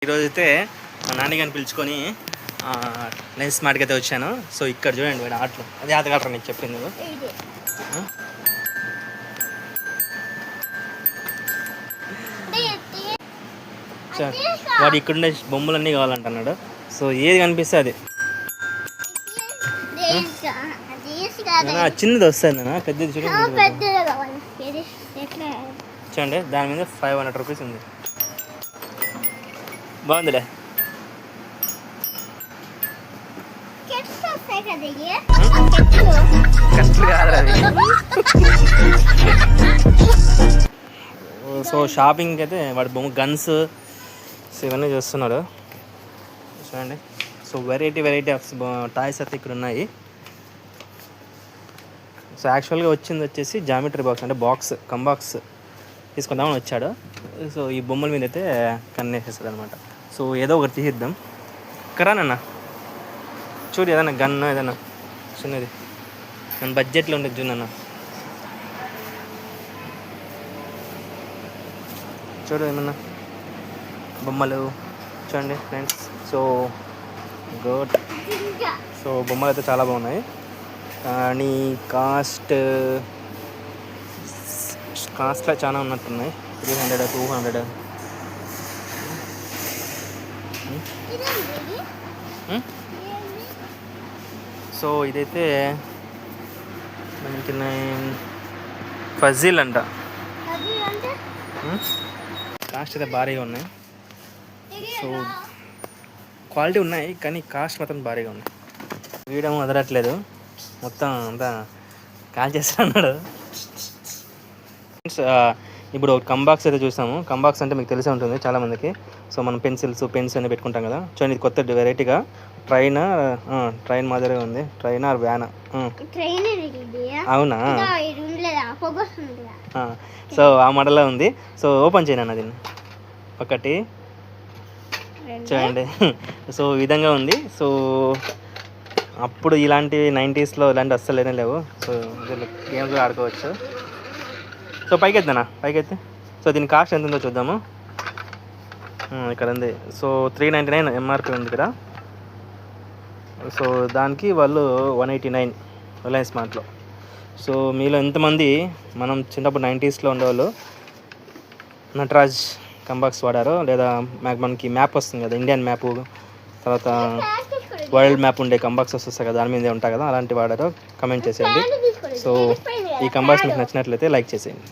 ఈరోజు అయితే మా నాన్నగారిని పిలుచుకొని లెన్స్ మార్ట్కి అయితే వచ్చాను. సో ఇక్కడ చూడండి వాడు ఆటలు అదే ఆటగాడరా నీకు చెప్పింది నువ్వు. వాడు ఇక్కడుండే బొమ్మలన్నీ కావాలంటున్నాడు. సో ఏది కనిపిస్తే అది చిన్నది వస్తుంది నా పెద్దది చూడండి. దాని మీద 500 రూపీస్ ఉంది. బాగుందిలే. సో షాపింగ్కి అయితే వాడి బొమ్మ గన్స్ ఇవన్నీ చూస్తున్నాడు చూడండి. సో వెరైటీ ఆఫ్ టాయ్స్ అయితే ఇక్కడ ఉన్నాయి. సో యాక్చువల్గా వచ్చింది వచ్చేసి జామెట్రీ బాక్స్ అంటే కంబాక్స్ తీసుకుందామని వచ్చాడు. సో ఈ బొమ్మల మీద అయితే కన్నేసేస్తుంది అనమాట. సో ఏదో ఒకటి తీసిద్దాం కరానన్నా. చూడు ఏదన్నా గన్ను ఏదన్నా చిన్నది మన బడ్జెట్లో ఉండేది చూడన్నా. చూడు ఏమన్నా బొమ్మలు చూడండి ఫ్రెండ్స్. So good. సో బొమ్మలు అయితే చాలా బాగున్నాయి కానీ కాస్ట్లో చాలా ఉన్నట్టున్నాయి. 300 200. సో ఇదైతే 99 ఫజిల్ అంట. కాస్ట్ అయితే భారీగా ఉన్నాయి. సో క్వాలిటీ ఉన్నాయి కానీ కాస్ట్ మాత్రం భారీగా ఉన్నాయి. వీడియో వదలట్లేదు, మొత్తం అంతా కాల్ చేస్తున్నాడు. ఇప్పుడు కంబాక్స్ అయితే చూసాము. కంబాక్స్ అంటే మీకు తెలిసే ఉంటుంది చాలామందికి. సో మనం పెన్స్ అన్ని పెట్టుకుంటాం కదా. చూడండి ఇది కొత్త వెరైటీగా ట్రైన్ మాదిరిగా ఉంది. Train or van? అవునా? సో ఆ మోడల్లో ఉంది. సో ఓపెన్ చేయను దీన్ని ఒకటి చూడండి. సో ఈ విధంగా ఉంది. సో అప్పుడు ఇలాంటి 90sలో ఇలాంటి అస్సలు లేనే లేవు. సో గేమ్స్ కూడా ఆడుకోవచ్చు. సో పైకెత్తే సో దీని కాస్ట్ ఎంత ఉందో చూద్దాము. ఇక్కడ ఉంది. సో 399 ఎంఆర్పి ఉంది ఇక్కడ. సో దానికి వాళ్ళు 189 రిలయన్స్ స్మార్ట్లో. సో మీలో ఎంతమంది మనం చిన్నప్పుడు 90sలో ఉండేవాళ్ళు నటరాజ్ కంబాక్స్ వాడారో, లేదా మనకి మ్యాప్ వస్తుంది కదా, ఇండియన్ మ్యాప్, తర్వాత వరల్డ్ మ్యాప్ ఉండే కంబాక్స్ వస్తాయి కదా, దాని మీదే ఉంటాయి కదా, అలాంటి వాడారో కమెంట్ చేసేయండి. సో ఈ కంబాక్స్ మీకు నచ్చినట్లయితే లైక్ చేసేయండి.